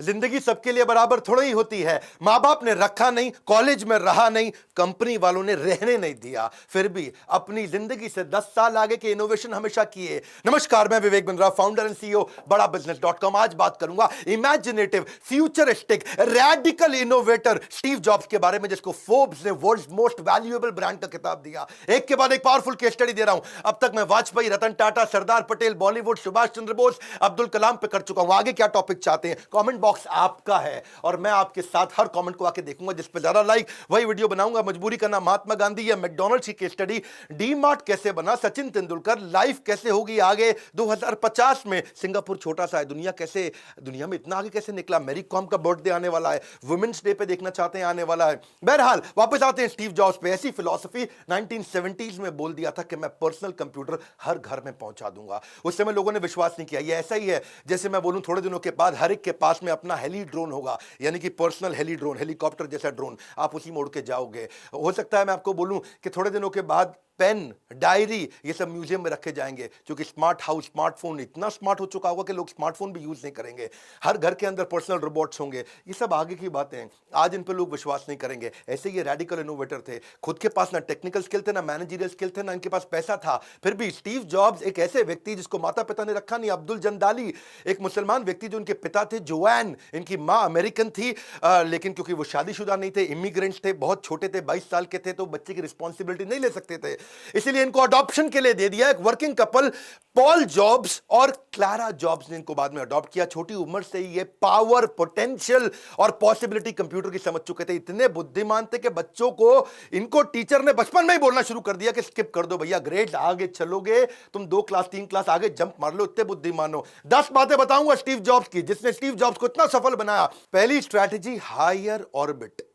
जिंदगी सबके लिए बराबर थोड़ी ही होती है। मां बाप ने रखा नहीं, कॉलेज में रहा नहीं, कंपनी वालों ने रहने नहीं दिया, फिर भी अपनी जिंदगी से 10 साल आगे के इनोवेशन हमेशा किए। नमस्कार, मैं Vivek Bindra, founder and CEO बड़ा बिजनेस.com। आज बात करूंगा imaginative, futuristic, radical innovator Steve jobs के बारे में, जिसको फोर्ब्स ने वर्ल्ड्स मोस्ट वैल्यूएबल ब्रांड का खिताब दिया। एक के बाद एक पावरफुल केस स्टडी दे रहा हूं। अब तक मैं वाजपेयी, रतन टाटा, सरदार पटेल, बॉलीवुड, सुभाष चंद्र बोस, अब्दुल कलाम पे कर चुका हूं। आगे क्या टॉपिक चाहते हैं, कमेंट बॉक्स आपका है और मैं आपके साथ हर कमेंट को आके देखूंगा। जिस पे ज्यादा लाइक वही वीडियो बनाऊंगा। मजबूरी करना, महात्मा गांधी या मैकडॉनल्ड्स की केस स्टडी, डी-मार्ट कैसे बना, सचिन तेंदुलकर, लाइफ कैसे होगी आगे 2050 में, सिंगापुर छोटा सा है, दुनिया में इतना आगे कैसे निकला, मैरी कॉम का बर्थडे आने वाला है, वुमेन्स डे पे देखना चाहते हैं, आने वाला है। बहरहाल वापस आते हैं स्टीव जॉब्स पे। ऐसी फिलॉसफी 1970s में बोल दिया था कि मैं पर्सनल कंप्यूटर हर घर में पहुंचा दूंगा। उस समय लोगों ने विश्वास नहीं किया। ये ऐसा ही है जैसे मैं बोलूं थोड़े दिनों के बाद हर एक के पास में अपना हेली ड्रोन होगा, यानी कि पर्सनल हेली ड्रोन, हेलीकॉप्टर जैसा ड्रोन, आप उसी मोड़ के जाओगे। हो सकता है मैं आपको बोलूं कि थोड़े दिनों के बाद पेन, डायरी, ये सब म्यूजियम में रखे जाएंगे, क्योंकि स्मार्ट हाउस, स्मार्टफोन इतना स्मार्ट हो चुका होगा कि लोग स्मार्टफोन भी यूज नहीं करेंगे। हर घर के अंदर पर्सनल रोबोट्स होंगे। ये सब आगे की बातें हैं, आज इन पे लोग विश्वास नहीं करेंगे। ऐसे ये रेडिकल इनोवेटर थे, खुद के पास ना टेक्निकल स्किल थे, ना मैनेजरियल स्किल थे, ना इनके पास पैसा था। फिर भी स्टीव जॉब्स एक ऐसे व्यक्ति जिसको माता पिता ने रखा नहीं, अब्दुल जंदाली, एक मुसलमान व्यक्ति जो उनके पिता थे, जोआन, इनकी मां अमेरिकन थी, लेकिन क्योंकि वो शादीशुदा नहीं थे, इमिग्रेंट्स थे, बहुत छोटे थे, 22 साल के थे, तो बच्चे की रिस्पॉन्सिबिलिटी नहीं ले सकते थे, इसलिए इनको अडॉप्शन के लिए दे दिया। एक वर्किंग कपल, पॉल जॉब्स और क्लारा जॉब्स ने इनको बाद में अडॉप्ट किया। छोटी उम्र से ही ये पावर, पोटेंशियल और पॉसिबिलिटी कंप्यूटर की समझ चुके थे। इतने बुद्धिमान थे कि बच्चों को इनको टीचर ने बचपन में ही बोलना शुरू कर दिया कि स्किप कर दो भैया, ग्रेड आगे चलोगे, तुम 2 क्लास 3 क्लास आगे जंप मार लो, इतने बुद्धिमान हो। 10 बातें बताऊंगा स्टीव जॉब्स की, जिसने स्टीव जॉब्स को इतना सफल बनाया। पहली strategy, higher orbit.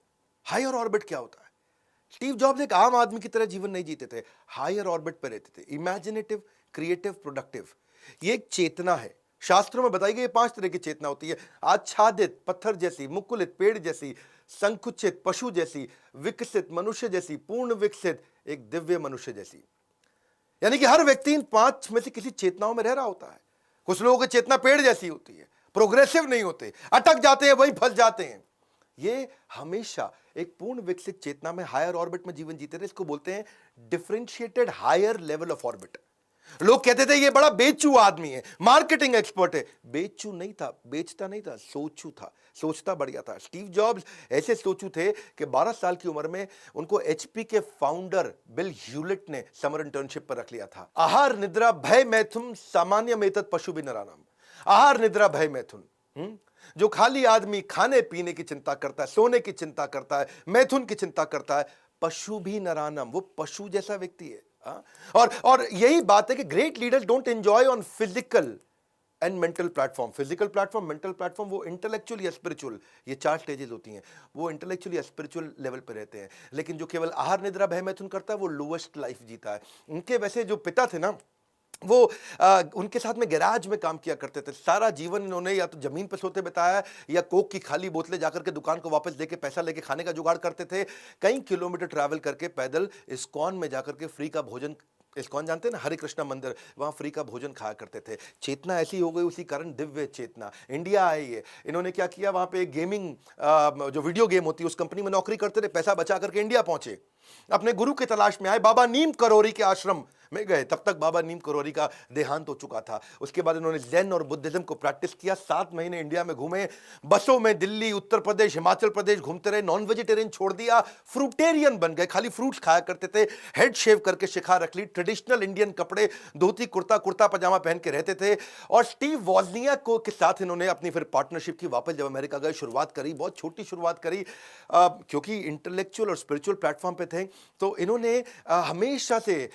Higher orbit क्या होता है? स्टीव जॉब्स एक आम आदमी की तरह जीवन नहीं जीते थे, हायर ऑर्बिट पर रहते थे। इमेजिनेटिव, क्रिएटिव, प्रोडक्टिव, ये एक चेतना है। शास्त्रों में बताई गई 5 तरह की चेतना होती है। आच्छादित, पत्थर जैसी, मुकुलित, पेड़ जैसी, संकुचित, पशु जैसी, विकसित, मनुष्य जैसी, पूर्ण विकसित, एक दिव्य मनुष्य जैसी। यानी कि हर व्यक्ति इन 5 में से किसी चेतनाओं में रह रहा होता है। कुछ लोगों की चेतना पेड़ जैसी होती है, प्रोग्रेसिव नहीं होते, अटक जाते हैं, वहीं फंस जाते हैं। ये हमेशा एक पूर्ण विकसित चेतना में, हायर ऑर्बिट में जीवन जीते थे। इसको बोलते हैं differentiated higher level of orbit. लोग कहते थे ये बड़ा बेचू आदमी है, मार्केटिंग एक्सपर्ट है। बेचू नहीं था, बेचता नहीं था, सोचू था, सोचता बढ़िया था। स्टीव जॉब्स ऐसे सोचू थे कि 12 साल की उम्र में उनको एचपी के फाउंडर बिल ह्यूलेट ने समर इंटर्नशिप पर रख लिया था। आहार निद्रा भय मैथुन सामान्य मेतद पशु भी नरानाम। आहार निद्रा भय मैथुन, जो खाली आदमी खाने पीने की चिंता करता है, सोने की चिंता करता है, मैथुन की चिंता करता है, पशु भी नरानम, वो पशु जैसा व्यक्ति है। और यही बात है कि great leaders don't enjoy on physical and mental platform. Physical platform, mental platform, वो इंटेलेक्चुअल या स्पिरिचुअल, ये 4 स्टेजेस होती हैं। वो इंटेलेक्चुअल या स्पिरिचुअल लेवल पे रहते हैं, लेकिन जो केवल आहार निद्रा भय मैथुन करता है वो लोएस्ट लाइफ जीता है। उनके वैसे जो पिता थे ना, वो उनके साथ में गैराज में काम किया करते थे। सारा जीवन इन्होंने या तो जमीन पर सोते बिताया या कोक की खाली बोतलें जाकर के दुकान को वापस देके पैसा लेके खाने का जुगाड़ करते थे। कई किलोमीटर ट्रैवल करके पैदल इस्कॉन में जाकर के फ्री का भोजन, इस्कॉन जानते हैं ना, हरे कृष्णा मंदिर, वहां फ्री का भोजन खाया करते थे। चेतना ऐसी हो गई, उसी कारण दिव्य चेतना। इंडिया आए ये, इन्होंने क्या किया, वहां पे गेमिंग जो वीडियो गेम होती है उस कंपनी में नौकरी करते थे, पैसा बचा करके इंडिया पहुंचे, अपने गुरु की तलाश में आए, बाबा नीम करोरी के आश्रम में गए। तब तक बाबा नीम करोरी का देहांत हो चुका था। उसके बाद इन्होंने जैन और बुद्धिज्म को प्रैक्टिस किया। 7 महीने इंडिया में घूमे, बसों में दिल्ली, उत्तर प्रदेश, हिमाचल प्रदेश घूमते रहे। नॉन वेजिटेरियन छोड़ दिया, फ्रूटेरियन बन गए, खाली फ्रूट्स खाया करते थे। हेड शेव करके शिखा रख ली, ट्रेडिशनल इंडियन कपड़े, धोती कुर्ता, कुर्ता पजामा पहन के रहते थे। और स्टीव वॉजनियाक को के साथ इन्होंने अपनी फिर पार्टनरशिप की। वापस जब अमेरिका गए, शुरुआत करी, बहुत छोटी शुरुआत करी, क्योंकि इंटेलेक्चुअल और स्पिरिचुअल प्लेटफॉर्म पे थे। तो इन्होंने हमेशा से,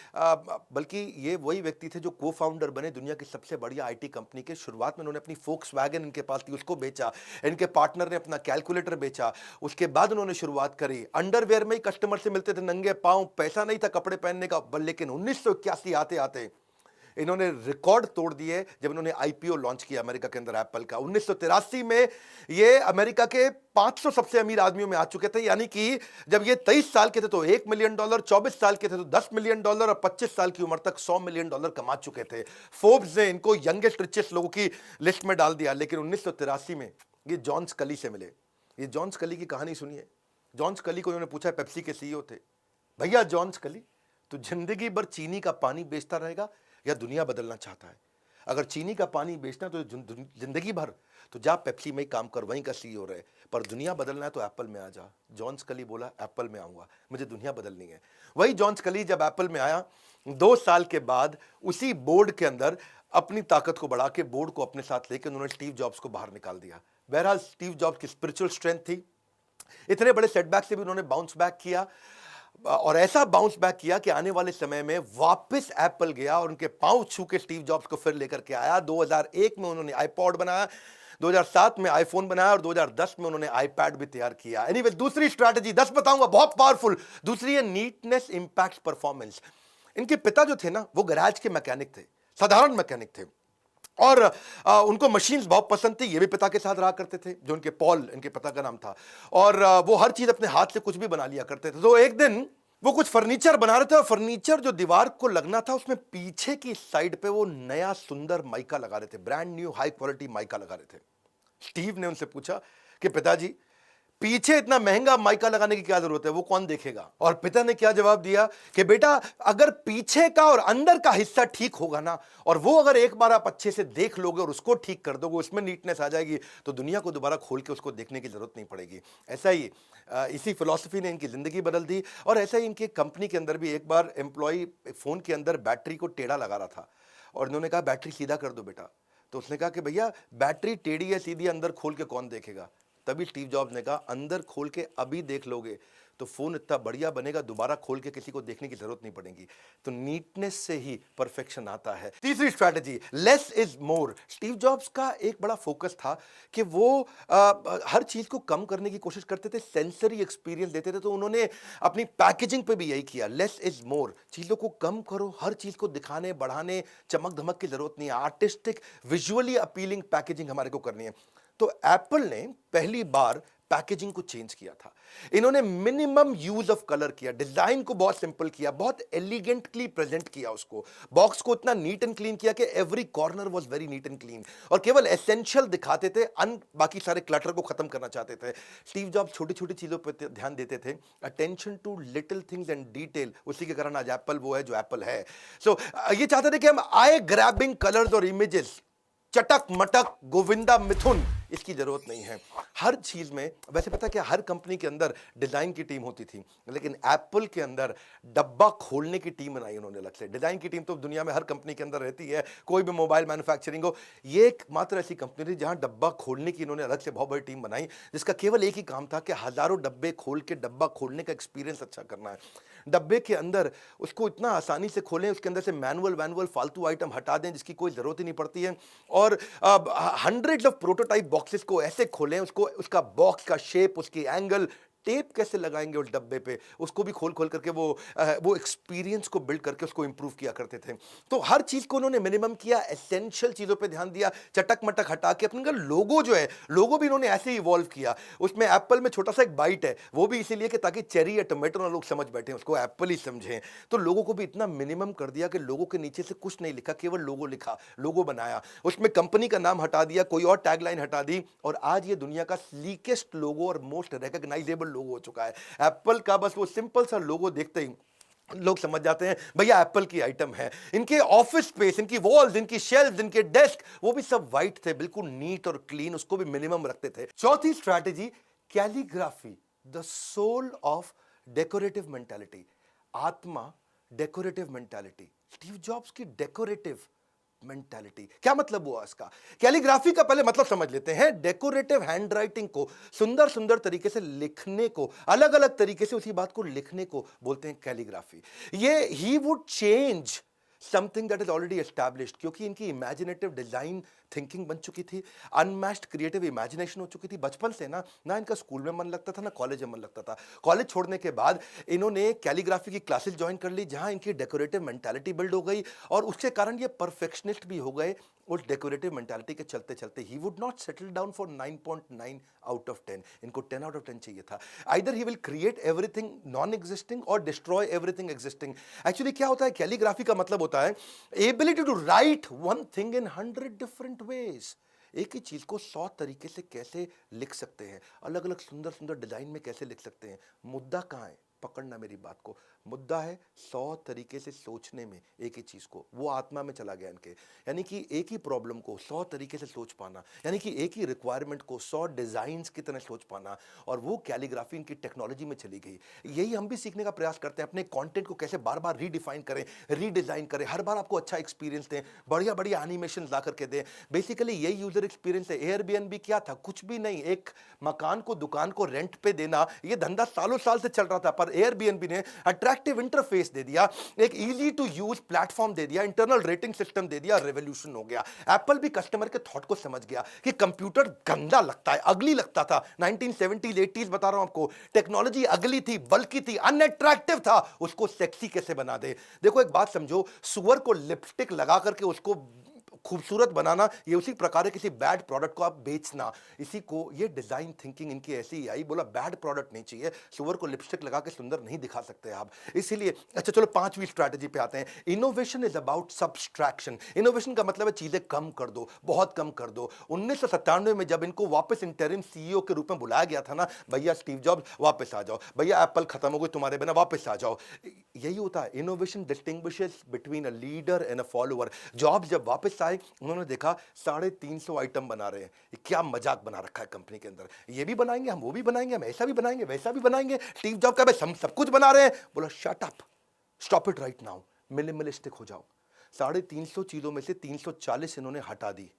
बल्कि ये वही व्यक्ति थे जो को फाउंडर बने दुनिया की सबसे बढ़िया आईटी कंपनी के। शुरुआत में उन्होंने अपनी फोक्सवैगन इनके पास थी, उसको बेचा। इनके पार्टनर ने अपना कैलकुलेटर बेचा। उसके बाद उन्होंने शुरुआत करी, अंडरवेयर में ही कस्टमर से मिलते थे नंगे पांव, पैसा नहीं था कपड़े पहनने का। लेकिन 1981 आते आते इन्होंने रिकॉर्ड तोड़ दिए जब इन्होंने आईपीओ लॉन्च किया अमेरिका के अंदर एप्पल का। 1983 में ये अमेरिका के 500 सबसे अमीर आदमियों में आ चुके थे। यानी कि जब ये 23 साल के थे तो $1 मिलियन, 24 साल के थे तो $10 मिलियन, और 25 साल की उम्र तक $100 मिलियन कमा चुके थे। फोर्ब्स ने इनको यंगेस्ट रिचेस्ट लोगों की लिस्ट में डाल दिया। लेकिन 1983 में ये जॉन स्कली से मिले। ये जॉन स्कली की कहानी सुनिए। जॉन स्कली को उन्होंने पूछा, पेप्सी के सीईओ थे, भैया जॉन स्कली, तू जिंदगी भर चीनी का पानी बेचता रहेगा या दुनिया बदलना चाहता है? अगर चीनी का पानी बेचना तो जिंदगी भर तो जा पेप्सी में ही काम कर, वहीं का सीईओ रहे, पर दुनिया बदलना है तो एप्पल में आ जा। जॉन स्कली बोला, एप्पल में आऊंगा, मुझे दुनिया बदलनी है। वही जॉन स्कली जब एप्पल में आया, 2 साल के बाद उसी बोर्ड के अंदर अपनी ताकत को बढ़ा के बोर्ड को अपने साथ लेकर उन्होंने स्टीव जॉब्स को बाहर निकाल दिया। बहरहाल स्टीव जॉब्स की स्पिरिचुअल स्ट्रेंथ थी, इतने बड़े सेटबैक से भी उन्होंने बाउंस बैक किया, और ऐसा बाउंस बैक किया कि आने वाले समय में वापस एप्पल गया और उनके पांव छू के स्टीव जॉब्स को फिर लेकर के आया। 2001 में उन्होंने आईपॉड बनाया, 2007 में आईफोन बनाया और 2010 में उन्होंने आईपैड भी तैयार किया। एनीवे, दूसरी स्ट्रैटेजी 10 बताऊंगा, बहुत पावरफुल। दूसरी है नीटनेस इंपैक्ट परफॉर्मेंस। इनके पिता जो थे ना, वो गैराज के मैकेनिक थे, साधारण मैकेनिक थे, और उनको मशीन्स बहुत पसंद थी। ये भी पिता के साथ रहा करते थे, जो उनके पॉल, इनके पिता का नाम था, और वो हर चीज अपने हाथ से कुछ भी बना लिया करते थे। तो एक दिन वो कुछ फर्नीचर बना रहे थे, और फर्नीचर जो दीवार को लगना था उसमें पीछे की साइड पे वो नया सुंदर माइका लगा रहे थे, brand new high quality mica लगा रहे थे। स्टीव ने उनसे पूछा कि पिताजी, पीछे इतना महंगा माइका लगाने की क्या जरूरत है, वो कौन देखेगा? और पिता ने क्या जवाब दिया कि बेटा, अगर पीछे का और अंदर का हिस्सा ठीक होगा ना, और वो अगर एक बार आप अच्छे से देख लोगे और उसको ठीक कर दोगे, उसमें नीटनेस आ जाएगी, तो दुनिया को दोबारा खोल के उसको देखने की जरूरत नहीं पड़ेगी। ऐसा ही इसी फिलॉसफी ने इनकी जिंदगी बदल दी। और ऐसा ही इनकी कंपनी के अंदर भी एक बार एम्प्लॉय फोन के अंदर बैटरी को टेढ़ा लगा रहा था, और इन्होंने कहा बैटरी सीधा कर दो बेटा। तो उसने कहा कि भैया, बैटरी टेढ़ी है सीधी, अंदर खोल के कौन देखेगा? तभी स्टीव जॉब्स ने कहा, अंदर खोल के अभी देख लोगे तो फोन इतना बढ़िया बनेगा, दोबारा खोल के किसी को देखने की जरूरत नहीं पड़ेगी। तो नीटनेस से ही परफेक्शन आता है। तीसरी strategy, less is more. Steve jobs का एक बड़ा फोकस था कि वो हर चीज को कम करने की कोशिश करते थे, सेंसरी एक्सपीरियंस देते थे। तो उन्होंने अपनी पैकेजिंग पे भी यही किया, लेस इज मोर। चीजों को कम करो, हर चीज को दिखाने बढ़ाने चमक धमक की जरूरत नहीं है, आर्टिस्टिक विजुअली अपीलिंग पैकेजिंग हमारे को करनी है। तो एप्पल ने पहली बार पैकेजिंग को चेंज किया था। इन्होंने मिनिमम यूज ऑफ कलर किया, डिजाइन को बहुत सिंपल किया, बहुत एलिगेंटली प्रेजेंट किया उसको, बॉक्स को इतना नीट एंड क्लीन किया कि every corner was very neat and clean, और केवल एसेंशियल दिखाते थे, बाकी सारे क्लटर को खत्म करना चाहते थे। स्टीव जॉब्स छोटी छोटी चीजों पर ध्यान देते थे, attention to little things and detail. उसी के कारण आज एप्पल वो है जो एप्पल है। सो ये चाहते थे कि हम आई ग्रैबिंग कलर्स और इमेजेस, चटक मटक गोविंदा मिथुन, इसकी जरूरत नहीं है हर चीज में। वैसे पता क्या, हर कंपनी के अंदर डिजाइन की टीम होती थी, लेकिन एप्पल के अंदर डब्बा खोलने की टीम बनाई उन्होंने अलग से। डिजाइन की टीम तो दुनिया में हर कंपनी के अंदर रहती है, कोई भी मोबाइल मैन्युफैक्चरिंग हो, ये एक मात्र ऐसी कंपनी थी जहां डब्बा खोलने की इन्होंने अलग से बहुत बड़ी टीम बनाई, जिसका केवल एक ही काम था कि हजारों डब्बे खोल के डब्बा खोलने का एक्सपीरियंस अच्छा करना है। डब्बे के अंदर उसको इतना आसानी से खोलें, उसके अंदर से मैनुअल फालतू आइटम हटा दें जिसकी कोई जरूरत ही नहीं पड़ती है, और हंड्रेड्स ऑफ प्रोटोटाइप बॉक्सेस को ऐसे खोलें, उसको, उसका बॉक्स का शेप, उसकी एंगल, टेप कैसे लगाएंगे उस डब्बे पे, उसको भी खोल खोल करके वो एक्सपीरियंस को बिल्ड करके उसको इंप्रूव किया करते थे। तो हर चीज को उन्होंने मिनिमम किया, एसेंशियल चीजों पे ध्यान दिया, चटक मटक हटा के। अपने लोगो जो है, लोगो भी इन्होंने ऐसे ही इवॉल्व किया। उसमें एप्पल में छोटा सा एक बाइट है, वो भी इसीलिए कि ताकि चेरी या टोमेटो ना लोग समझ बैठे, उसको एप्पल ही समझें। तो लोगों को भी इतना मिनिमम कर दिया कि लोगों के नीचे से कुछ नहीं लिखा, केवल लोगो लिखा, लोगो बनाया, उसमें कंपनी का नाम हटा दिया, कोई और टैगलाइन हटा दी, और आज ये दुनिया का स्लीकेस्ट लोगो और मोस्ट रिकॉग्नाइजेबल लोगो हो चुका है एप्पल का। बस वो सिंपल सा लोगो देखते ही लोग समझ जाते हैं भैया एप्पल की आइटम है। इनके ऑफिस स्पेस, इनकी वॉल्स, इनकी शेल्फ, इनके डेस्क, वो भी सब वाइट थे, बिल्कुल नीट और क्लीन, उसको भी मिनिमम रखते थे। चौथी strategy, calligraphy, the soul of decorative mentality. आत्मा, डेकोरेटिव मेंटालिटी, स्टीव जॉब्स की डेकोरेटिव मेंटालिटी। क्या मतलब हुआ इसका? कैलीग्राफी का पहले मतलब समझ लेते हैं। डेकोरेटिव हैंडराइटिंग को, सुंदर सुंदर तरीके से लिखने को, अलग अलग तरीके से उसी बात को लिखने को बोलते हैं कैलीग्राफी। ये he would change something that is already established, क्योंकि इनकी इमेजिनेटिव डिजाइन थिंकिंग बन चुकी थी, अनमैच्ड क्रिएटिव इमेजिनेशन हो चुकी थी। बचपन से ना इनका स्कूल में मन लगता था, ना कॉलेज में मन लगता था। कॉलेज छोड़ने के बाद इन्होंने कैलीग्राफी की क्लासेस ज्वाइन कर ली, जहां इनकी डेकोरेटिव मेंटालिटी बिल्ड हो गई, और उसके कारण ये परफेक्शनिस्ट भी हो गए। उस डेकोरेटिव मेंटालिटी के चलते चलते ही would not settle down for 9.9 out of 10, इनको 10 आउट ऑफ 10 चाहिए था। Either he will create everything non existing और डिस्ट्रॉय एवरीथिंग एग्जिस्टिंग। एक्चुअली क्या होता है, कैलीग्राफी का मतलब होता है ability to write one thing in 100 different ways। एक ही चीज़ को 100 तरीके से कैसे लिख सकते हैं, अलग अलग सुंदर सुंदर डिज़ाइन में कैसे लिख सकते हैं। मुद्दा कहाँ है, पकड़ना मेरी बात को। मुद्दा है 100 तरीके से सोचने में एक ही चीज़ को, वो आत्मा में चला गया इनके। यानी कि एक ही प्रॉब्लम को 100 तरीके से सोच पाना, यानी कि एक ही रिक्वायरमेंट को 100 डिज़ाइंस की तरह सोच पाना, और वो कैलीग्राफी इनकी टेक्नोलॉजी में चली गई। यही हम भी सीखने का प्रयास करते हैं, अपने कंटेंट को कैसे बार बार रीडिफाइन करें, रीडिज़ाइन करें, हर बार आपको अच्छा एक्सपीरियंस दें, बढ़िया बढ़िया एनिमेशन ला करके दें। बेसिकली यही यूजर एक्सपीरियंस है। एयरबीएनबी क्या था, कुछ भी नहीं, एक मकान को, दुकान को रेंट पे देना, ये धंधा सालों साल से चल रहा था, पर एयरबीएनबी ने अट्रैक्टिव इंटरफेस दे दिया, एक इजी टू यूज प्लेटफॉर्म दे दिया, इंटरनल रेटिंग सिस्टम दे दिया, रेवोल्यूशन हो गया। एप्पल भी कस्टमर के थॉट को समझ गया कि कंप्यूटर गंदा लगता है, अगली लगता था। 1970s 80s बता रहा हूं आपको, टेक्नोलॉजी अगली थी, बल्कि थी, अनअट्रैक्टिव था, उसको सेक्सी कैसे बना दे। देखो एक बात समझो, सुअर को लिपस्टिक लगा करके उसको खूबसूरत बनाना, ये उसी प्रकार है किसी बैड प्रोडक्ट को आप बेचना। इसी को, ये डिजाइन थिंकिंग इनकी ऐसी ही आई, बोला बैड प्रोडक्ट नहीं चाहिए, सुअर को लिपस्टिक लगा के सुंदर नहीं दिखा सकते आप, इसीलिए। अच्छा चलो 5वीं स्ट्रैटेजी पे आते हैं। Innovation is about subtraction. Innovation का मतलब है चीजें कम कर दो, बहुत कम कर दो। 1997 में जब इनको वापस इंटरिम सीईओ के रूप में बुलाया गया था ना, भैया स्टीव जॉब्स वापस आ जाओ, भैया एप्पल खत्म हो गई, तुम्हारे बिना वापस आ जाओ। यही होता है, innovation distinguishes between a leader and a follower. Jobs जब वापस आए, उन्होंने देखा 350 आइटम बना रहे हैं, ये क्या मजाक बना रखा है कंपनी के अंदर, ये भी बनाएंगे हम, वो भी बनाएंगे हम, ऐसा भी बनाएंगे, वैसा भी बनाएंगे। स्टीव जॉब का भाई हम सब कुछ बना रहे हैं। बोला shut up, stop it right now, minimalistic हो जाओ। 350 चीजों में से 340 इन्होंने हटा दी,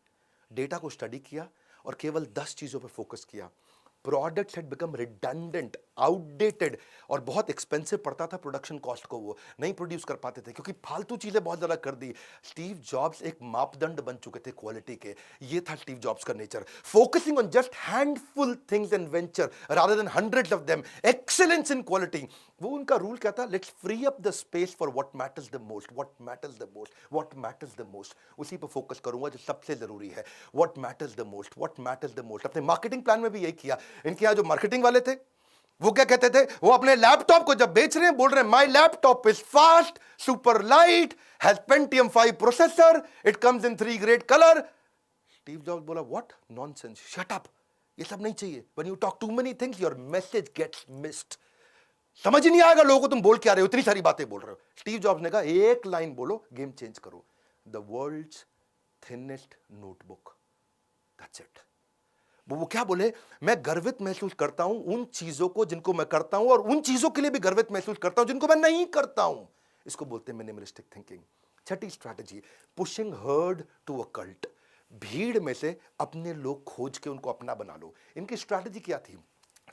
डेटा को स्टडी किया और केवल 10 चीजों पर फोकस किया। Products had become redundant, outdated, और बहुत एक्सपेंसिव पड़ता था प्रोडक्शन कॉस्ट को, वो नहीं प्रोड्यूस कर पाते थे क्योंकि फालतू चीजें बहुत ज्यादा कर दी। स्टीव जॉब्स एक मापदंड बन चुके थे क्वालिटी के, ये था स्टीव जॉब्स का nature. Focusing on just handful things and venture rather than hundreds of them, excellence in quality. वो उनका रूल क्या था, let's free up the space for what matters the most, what matters the most, what matters the most, उसी पर focus करूंगा जो सबसे जरूरी है। What matters the most, what matters the most. अपने मार्केटिंग प्लान में भी यही किया। इनके यहां जो मार्केटिंग वाले थे, वो क्या कहते थे, वो अपने लैपटॉप को जब बेच रहे हैं बोल रहे हैं my laptop is fast, super light, has Pentium 5 processor, it comes in 3 great colour. Steve Jobs बोला व्हाट नॉनसेंस, शट अप, ये सब नहीं चाहिए। When you talk to many things your message gets missed, समझ ही नहीं आएगा लोगों को तुम बोल क्या रहे हो, इतनी सारी बातें बोल रहे हो। स्टीव जॉब्स ने कहा एक लाइन बोलो, गेम चेंज करो, the world's thinnest notebook, that's it. वो क्या बोले, मैं गर्वित महसूस करता हूं उन चीजों को जिनको मैं करता हूं, और उन चीजों के लिए भी गर्वित महसूस करता हूं जिनको मैं नहीं करता हूं। इसको बोलते हैं मिनिमलिस्टिक थिंकिंग। छठी strategy, pushing herd to a cult. भीड़ में से अपने लोग खोज के उनको अपना बना लो। इनकी स्ट्रैटेजी क्या थी,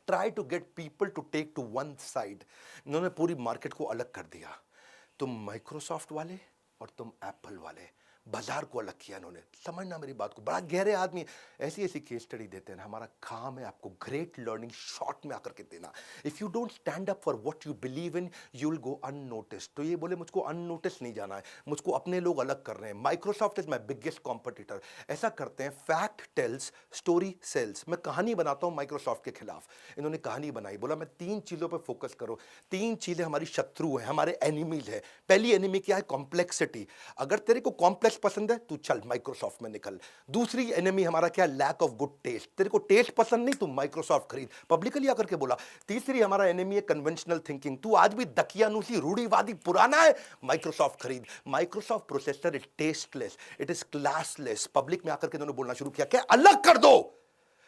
try to get people to take to one side. इन्होंने पूरी मार्केट को अलग कर दिया, तुम माइक्रोसॉफ्ट वाले और तुम एप्पल वाले, बाजार को अलग किया इन्होंने। समझना मेरी बात को, बड़ा गहरे आदमी ऐसी ऐसी केस स्टडी देते हैं। हमारा काम है आपको ग्रेट लर्निंग शॉर्ट में आकर के देना। If you don't stand up for what you believe in, you will go unnoticed. तो ये बोले मुझको अननोटिस नहीं जाना है, मुझको अपने लोग अलग कर रहे हैं। Microsoft is my biggest competitor. ऐसा करते हैं, फैक्ट टेल्स, स्टोरी सेल्स। मैं कहानी बनाता हूं माइक्रोसॉफ्ट के खिलाफ, इन्होंने कहानी बनाई, बोला मैं 3 चीजों पर फोकस करो। 3 चीजें हमारी शत्रु हैं, हमारे एनिमीज है। पहली एनिमी क्या है, कॉम्प्लेक्सिटी। अगर तेरे को कॉम्प्लेक्स पसंद है तू चल माइक्रोसॉफ्ट में निकल। दूसरी एनिमी हमारा क्या, लैक ऑफ गुड टेस्ट। तेरे को टेस्ट पसंद नहीं, तू माइक्रोसॉफ्ट खरीद, पब्लिकली आकर के बोला। तीसरी हमारा एनिमी है कन्वेंशनल थिंकिंग। तू आज भी दकियानूसी रूढ़िवादी पुराना है, माइक्रोसॉफ्ट खरीद। Microsoft processor is tasteless, it is classless. Public में आकर के उन्होंने बोलना शुरू किया, क्या अलग कर दो,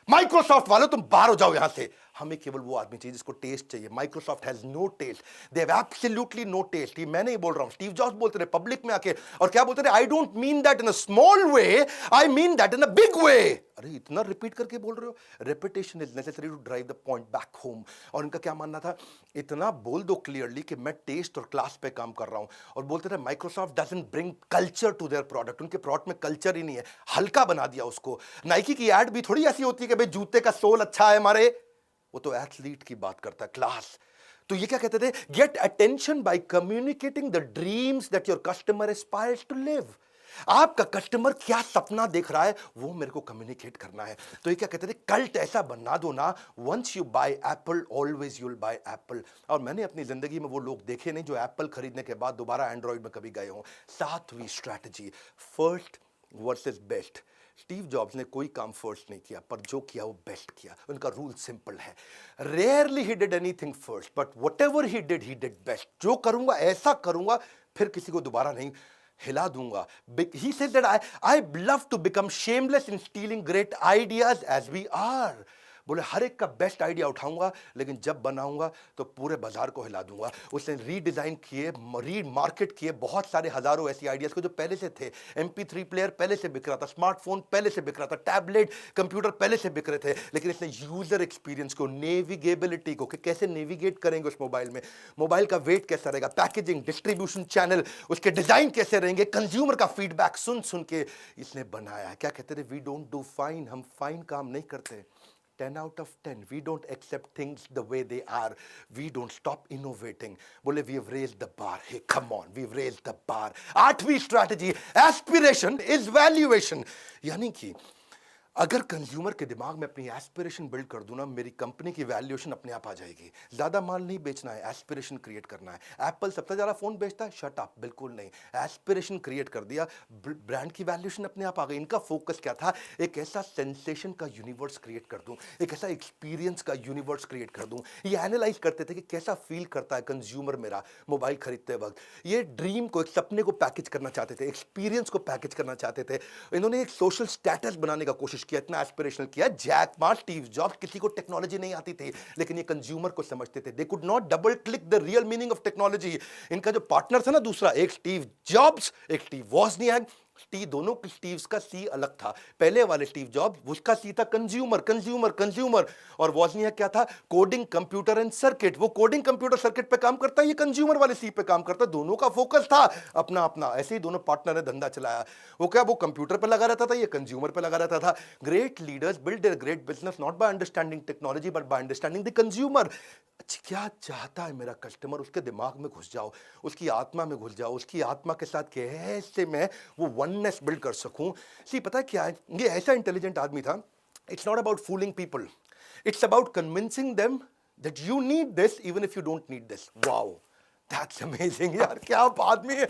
माइक्रोसॉफ्ट वालों तुम बाहर हो जाओ यहां से, हमें केवल वो आदमी चाहिए जिसको टेस्ट चाहिए। Microsoft has no taste, they have absolutely no taste. ये मैं नहीं बोल रहा हूं, स्टीव जॉब्स बोलते रहे पब्लिक में आके, और क्या बोलते रहे, I don't mean that in a small way, I mean that in a big way. अरे इतना रिपीट करके बोल रहे हो, repetition is necessary to drive the point back home. और इनका क्या मानना था, इतना बोल दो क्लियरली कि मैं टेस्ट और क्लास पे काम कर रहा हूं। और बोलते रहे Microsoft doesn't bring culture to their product, उनके प्रोडक्ट में कल्चर ही नहीं है, हल्का बना दिया उसको। नाइकी की एड भी थोड़ी ऐसी होती है कि भाई जूते का सोल अच्छा है हमारे, वो तो एथलीट की बात करता है, क्लास। तो ये क्या कहते थे, get attention by communicating the dreams that your customer aspires to live. आपका कस्टमर क्या सपना देख रहा है वो मेरे को कम्युनिकेट करना है। तो ये क्या कहते थे, कल्ट ऐसा बना दो ना, once you buy Apple always you will buy Apple. और मैंने अपनी जिंदगी में वो लोग देखे नहीं जो एप्पल खरीदने के बाद दोबारा एंड्रॉइड में कभी गए हों। 7वीं strategy, first versus best. Steve Jobs ने कोई काम फर्स्ट नहीं किया, पर जो किया वो बेस्ट किया। उनका रूल सिंपल है, rarely he did anything first but whatever he did best. जो करूंगा ऐसा करूंगा, फिर किसी को दोबारा नहीं हिला दूंगा। He said that I love to become shameless in stealing great ideas as we are। बोले हर एक का बेस्ट आइडिया उठाऊंगा, लेकिन जब बनाऊंगा तो पूरे बाजार को हिला दूंगा। उसने रीडिजाइन किए, रीमार्केट किए बहुत सारे हजारों ऐसी आइडियाज को जो पहले से थे। MP3 प्लेयर पहले से बिक रहा था, स्मार्टफोन पहले से बिक रहा था, टैबलेट कंप्यूटर पहले से बिक रहे थे, लेकिन इसने यूजर एक्सपीरियंस को, नेविगेबिलिटी को, कि कैसे नेविगेट करेंगे उस मोबाइल में, मोबाइल का वेट कैसा रहेगा, पैकेजिंग, डिस्ट्रीब्यूशन चैनल, उसके डिजाइन कैसे रहेंगे, कंज्यूमर का फीडबैक सुन सुन के इसने बनाया। क्या कहते थे, वी डोंट डू फाइन, हम फाइन काम नहीं करते। 10 out of 10, we don't accept things the way they are, we don't stop innovating। बोले we have raised the bar, hey come on, we've raised the bar। 8वीं strategy, aspiration is valuation. यानी कि अगर consumer के दिमाग में अपनी aspiration build कर दूं ना, मेरी कंपनी की वैल्यूएशन अपने आप आ जाएगी। ज्यादा माल नहीं बेचना है, एस्पिरेशन क्रिएट करना है। एप्पल सबसे ज्यादा फोन बेचता है, शट अप, बिल्कुल नहीं। एस्पिरेशन क्रिएट कर दिया, ब्रांड की वैल्यूएशन अपने आप आ गई। इनका फोकस क्या था, एक ऐसा सेंसेशन का यूनिवर्स क्रिएट कर दूं, एक ऐसा एक्सपीरियंस का यूनिवर्स क्रिएट कर दूं। ये एनालाइज करते थे कि कैसा फील करता है कंज्यूमर मेरा मोबाइल खरीदते वक्त। ये ड्रीम को, एक सपने को पैकेज करना चाहते थे, एक्सपीरियंस को पैकेज करना चाहते थे। इन्होंने एक सोशल स्टेटस बनाने का कोशिश किया, इतना एस्पिरेशनल किया। जैक मा, स्टीव जॉब्स, किसी को टेक्नोलॉजी नहीं आती थी, लेकिन ये कंज्यूमर को समझते थे। They could not double click the real meaning of technology. इनका जो पार्टनर था ना दूसरा, एक स्टीव जॉब्स, एक स्टीव वॉजनियाक, दोनों स्टीव्स का सी अलग था। पहले वाले स्टीव जॉब्स, उसका सी था कंज्यूमर कंज्यूमर कंज्यूमर, और वॉजनियाक क्या था, कोडिंग कंप्यूटर एंड सर्किट। वो कोडिंग कंप्यूटर सर्किट पे काम करता है, ये कंज्यूमर वाले सी पे काम करता है। दोनों का फोकस था अपना अपना। ऐसे ही दोनों पार्टनर ने धंधा चलाया। वो क्या, वो कंप्यूटर पे लगा रहता था, ये कंज्यूमर पे लगा रहता था। Great leaders build their great business not by understanding technology but by understanding the consumer. क्या चाहता है मेरा कस्टमर, उसके दिमाग में घुस जाओ, उसकी आत्मा में घुस जाओ, उसकी आत्मा के साथ कैसे मैं वो वननेस बिल्ड कर सकूं। सी पता है क्या है, ये ऐसा इंटेलिजेंट आदमी था। It's not about fooling people, it's about convincing them that you need this even if you don't need this. Wow, that's amazing यार, क्या आदमी है,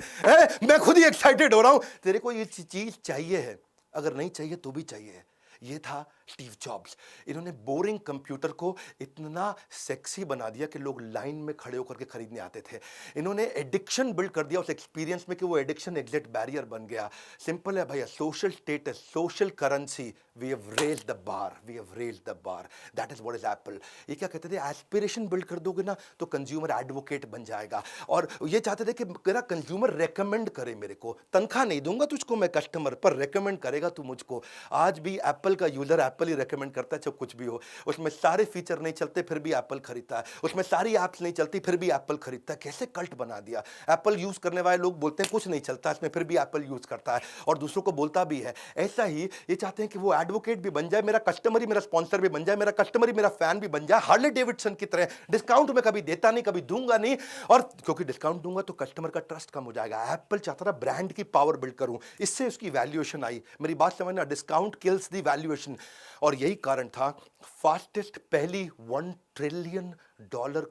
मैं खुद ही एक्साइटेड हो रहा हूं। तेरे को ये चीज चाहिए है, अगर नहीं चाहिए तो भी चाहिए। ये था स्टीव जॉब्स। इन्होंने बोरिंग कंप्यूटर को इतना सेक्सी बना दिया कि लोग लाइन में खड़े होकर के खरीदने आते थे। इन्होंने एडिक्शन बिल्ड कर दिया उस एक्सपीरियंस में कि वो एडिक्शन एग्जिट बैरियर बन गया। सिंपल है भैया, social status, social currency, we have raised the bar, we have raised the bar. That is what is Apple. ये क्या कहते थे, एस्पिरेशन बिल्ड कर दोगे ना तो कंज्यूमर एडवोकेट बन जाएगा। और ये चाहते थे कि मेरा कंज्यूमर रेकमेंड करे मेरे को। तनख्वाह नहीं दूंगा तुझको मैं कस्टमर, पर रेकमेंड करेगा तू मुझको। आज भी एप्पल का यूजर एप्पल ही रेकमेंड करता है, चाहे कुछ भी हो। उसमें सारे फीचर नहीं चलते फिर भी एप्पल खरीदता है, उसमें सारी ऐप्स नहीं चलती फिर भी एप्पल खरीदता है। कैसे कल्ट बना दिया। एप्पल यूज करने वाले लोग बोलते हैं कुछ नहीं चलता इसमें, फिर भी एप्पल यूज करता है और दूसरों को बोलता भी है। ऐसा ही ये चाहते हैं कि वो एडवोकेट भी बन जाए, मेरा कस्टमर ही मेरा स्पॉन्सर भी बन जाए, मेरा कस्टमर ही मेरा फैन भी बन जाए। हार्ले डेविडसन की तरह डिस्काउंट में कभी देता नहीं, कभी दूंगा नहीं, और क्योंकि डिस्काउंट दूंगा तो कस्टमर का ट्रस्ट कम हो जाएगा। एप्पल चाहता था ब्रांड की पावर बिल्ड करूं, इससे उसकी वैल्यूएशन आई। मेरी बात समझना, डिस्काउंट किल्स द वैल्यूएशन। और यही कारण था फास्टेस्ट पहली $1 ट्रिलियन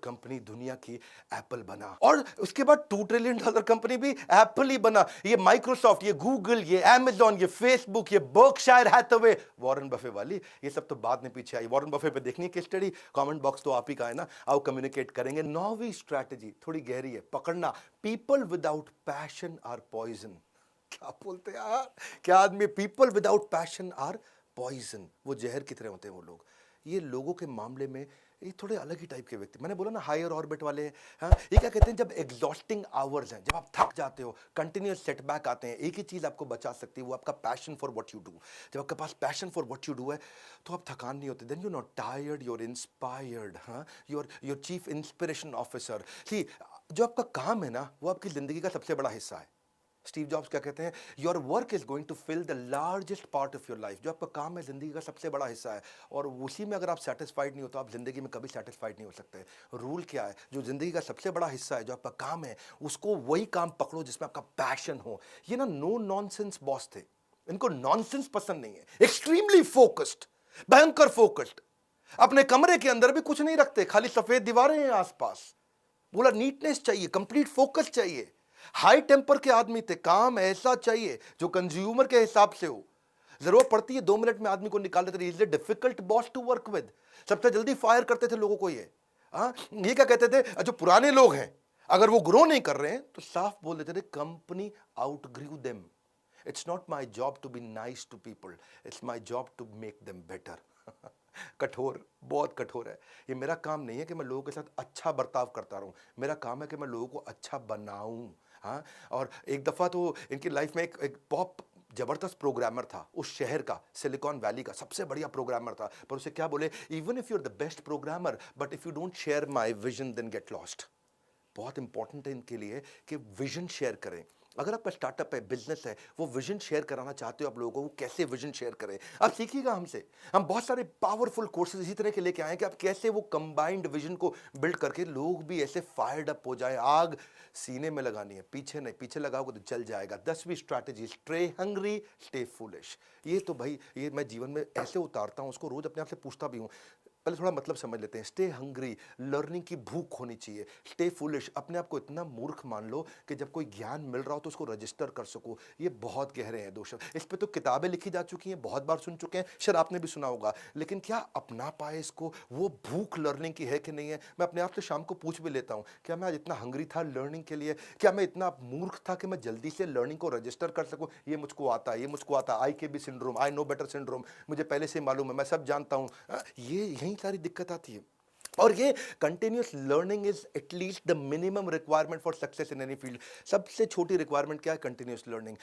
कंपनी दुनिया की एप्पल बना, और उसके बाद $2 ट्रिलियन कंपनी भी एप्पल ही बना। ये माइक्रोसॉफ्ट, ये गूगल, ये अमेज़न, ये फेसबुक, ये बर्कशायर हैथवे, वॉरेन बफे वाली, ये सब तो बाद में पीछे आई। वॉरेन बफे पे देखनी है स्टडी, कमेंट बॉक्स तो आप ही का है ना, आओ कम्युनिकेट करेंगे। 9वीं स्ट्रैटेजी थोड़ी गहरी है, पकड़ना। People without passion are poison. क्या बोलते हैं यार, क्या आदमी, people without passion are poison. वो जहर की तरह होते हैं वो लोग। ये लोगों के मामले में ये थोड़े अलग ही टाइप के व्यक्ति, मैंने बोला ना हायर ऑर्बिट वाले। हाँ, ये क्या कहते हैं, जब एग्जॉस्टिंग आवर्स हैं, जब आप थक जाते हो, कंटिन्यूअस सेटबैक आते हैं, एक ही चीज आपको बचा सकती है, वो आपका passion for what you do. जब आपके पास passion for what you do है तो आप थकान नहीं होते, then you not tired, you are inspired. हाँ, your chief inspiration officer. See, जो आपका काम है ना, वो आपकी जिंदगी का सबसे बड़ा हिस्सा है। स्टीव जॉब्स क्या कहते हैं, your work is going to fill the largest part of your life. जो आपका काम है जिंदगी का सबसे बड़ा हिस्सा है, और उसी में अगर आप सेटिस्फाइड नहीं हो तो आप जिंदगी में कभी सेटिस्फाइड नहीं हो सकते। रूल क्या है, जो जिंदगी का सबसे बड़ा हिस्सा है, जो आपका काम है, उसको वही काम पकड़ो जिसमें आपका पैशन हो। ये ना नो नॉनसेंस बॉस थे, इनको नॉनसेंस पसंद नहीं है। एक्सट्रीमली फोकस्ड, भयंकर फोकस्ड। अपने कमरे के अंदर भी कुछ नहीं रखते, खाली सफेद दीवारें हैं आसपास। बोला नीटनेस चाहिए, कंप्लीट फोकस चाहिए। हाई टेम्पर के आदमी थे, काम ऐसा चाहिए जो कंज्यूमर के हिसाब से हो। जरूरत पड़ती है 2 मिनट में आदमी को निकाल देते थे। Is a difficult boss to work with, सबसे जल्दी फायर करते थे लोगों को। ये क्या कहते थे, जो पुराने लोग हैं अगर वो ग्रो नहीं कर रहे हैं तो साफ बोल देते थे, company outgrew them. It's not my job to be nice to people, it's my job to make them better. कठोर, बहुत कठोर है। ये मेरा काम नहीं है कि मैं लोगों के साथ अच्छा बर्ताव करता रहूं, मेरा काम है कि मैं लोगों को अच्छा बनाऊं। हाँ, और एक दफा तो इनकी लाइफ में एक बहुत जबरदस्त प्रोग्रामर था उस शहर का, सिलिकॉन वैली का सबसे बढ़िया प्रोग्रामर था, पर उसे क्या बोले, even if you are the best programmer but if you don't share my vision then get lost. बहुत इंपॉर्टेंट है इनके लिए कि विजन शेयर करें। अगर आपका स्टार्टअप है, बिजनेस है, वो विजन शेयर कराना चाहते हो आप लोगों को, वो कैसे विजन शेयर करें आप सीखिएगा हमसे। हम बहुत सारे पावरफुल कोर्सेज इसी तरह के लेके आए कि आप कैसे वो कंबाइंड विजन को बिल्ड करके लोग भी ऐसे फायर्ड अप हो जाए। आग सीने में लगानी है, पीछे नहीं, पीछे लगाओगे तो जल जाएगा। 10वीं strategy, stay hungry stay foolish. ये तो भाई ये मैं जीवन में ऐसे उतारता हूं, उसको रोज अपने आप से पूछता भी हूं। पहले थोड़ा मतलब समझ लेते हैं। स्टे हंग्री, लर्निंग की भूख होनी चाहिए। स्टे फुलिश, अपने आप को इतना मूर्ख मान लो कि जब कोई ज्ञान मिल रहा हो तो उसको रजिस्टर कर सको। ये बहुत गहरे हैं दोस्त, इस पे तो किताबें लिखी जा चुकी हैं, बहुत बार सुन चुके हैं, शायद आपने भी सुना होगा, लेकिन क्या अपना पाए इसको? वो भूख लर्निंग की है कि नहीं है? मैं अपने आप से शाम को पूछ भी लेता हूँ, क्या मैं आज इतना हंग्री था लर्निंग के लिए? क्या मैं इतना मूर्ख था कि मैं जल्दी से लर्निंग को रजिस्टर कर सकूँ? ये मुझको आता है, ये मुझको आता है, IKB syndrome, I know better syndrome, मुझे पहले से मालूम है, मैं सब जानता हूँ। ये यही सारी दिक्कत आती है। और ये continuous learning is at least the minimum requirement for success in any field. सबसे छोटी रिक्वायरमेंट क्या है? Continuous learning.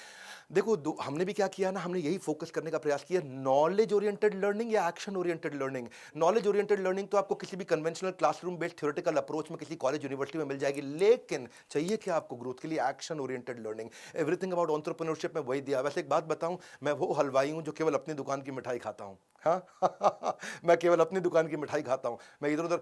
देखो हमने भी क्या किया ना, हमने यही फोकस करने का प्रयास किया, नॉलेज ओरिएंटेड लर्निंग या action oriented learning. Knowledge oriented learning तो आपको किसी भी conventional classroom based theoretical approach में किसी कॉलेज यूनिवर्सिटी में मिल जाएगी, लेकिन चाहिए क्या आपको ग्रोथ के लिए? Action oriented learning. Everything about entrepreneurship में वही दिया। वैसे एक बात बताऊं, मैं वो हलवाई हूं जो केवल अपनी दुकान की मिठाई खाता हूं। हाँ मैं केवल अपनी दुकान की मिठाई खाता हूं। मैं इधर उधर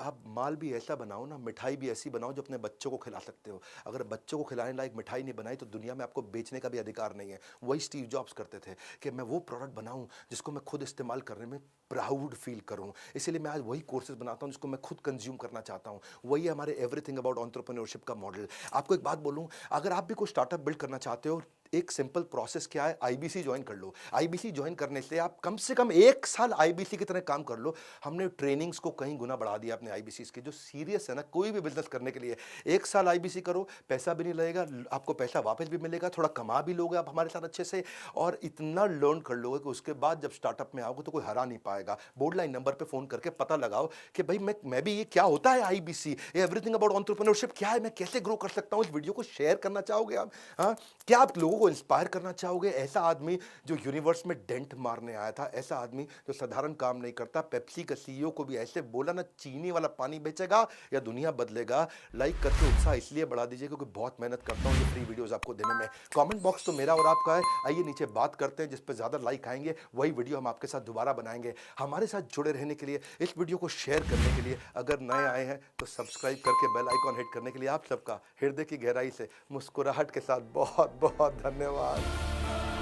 आप माल भी ऐसा बनाओ ना, मिठाई भी ऐसी बनाओ जो अपने बच्चों को खिला सकते हो। अगर बच्चों को खिलाने लायक मिठाई नहीं बनाई तो दुनिया में आपको बेचने का भी अधिकार नहीं है। वही स्टीव जॉब्स करते थे कि मैं वो प्रोडक्ट बनाऊं जिसको मैं खुद इस्तेमाल करने में प्राउड फील करूं। इसीलिए मैं आज वही कोर्सेज बनाता हूं जिसको मैं खुद कंज्यूम करना चाहता हूं। वही है हमारे एवरीथिंग अबाउट एंटरप्रेन्योरशिप का मॉडल। आपको एक बात बोलूं, अगर आप भी कोई स्टार्टअप बिल्ड करना चाहते हो, एक सिंपल प्रोसेस क्या है, IBC ज्वाइन कर लो। IBC ज्वाइन करने से आप कम से कम 1 साल IBC की तरह काम कर लो। हमने ट्रेनिंग्स को कहीं गुना बढ़ा दिया अपने IBC के। जो सीरियस है ना कोई भी बिजनेस करने के लिए, 1 साल IBC करो, पैसा भी नहीं लगेगा, आपको पैसा वापस भी मिलेगा, थोड़ा कमा भी लोगे आप हमारे साथ अच्छे से, और इतना लर्न कर लोगे कि उसके बाद जब स्टार्टअप में आओगे तो कोई हरा नहीं पाएगा। बोर्ड लाइन नंबर पे फोन करके पता लगाओ कि भाई मैं भी, ये क्या होता है IBC, एवरीथिंग अबाउट एंटरप्रेन्योरशिप क्या है, मैं कैसे ग्रो कर सकता हूं। इस वीडियो को शेयर करना चाहोगे आप? हाँ, क्या आप लोगों को इंस्पायर करना चाहोगे? ऐसा आदमी जो यूनिवर्स में डेंट मारने आया था, ऐसा आदमी जो साधारण काम नहीं करता। पेप्सी का CEO को भी ऐसे बोला ना, चीनी वाला पानी बेचेगा या दुनिया बदलेगा। लाइक करके उत्साह इसलिए बढ़ा दीजिए क्योंकि बहुत मेहनत करता हूं ये फ्री वीडियोस आपको देने में। कमेंट बॉक्स तो मेरा और आपका है, आइए नीचे बात करते हैं, जिस पे ज्यादा लाइक आएंगे वही वीडियो हम आपके साथ दोबारा बनाएंगे। हमारे साथ जुड़े रहने के लिए, इस वीडियो को शेयर करने के लिए, अगर नए आए हैं तो सब्सक्राइब करके बेल आइकॉन हिट करने के लिए आप सबका हृदय की गहराई से मुस्कुराहट के साथ बहुत बहुत धन्यवाद।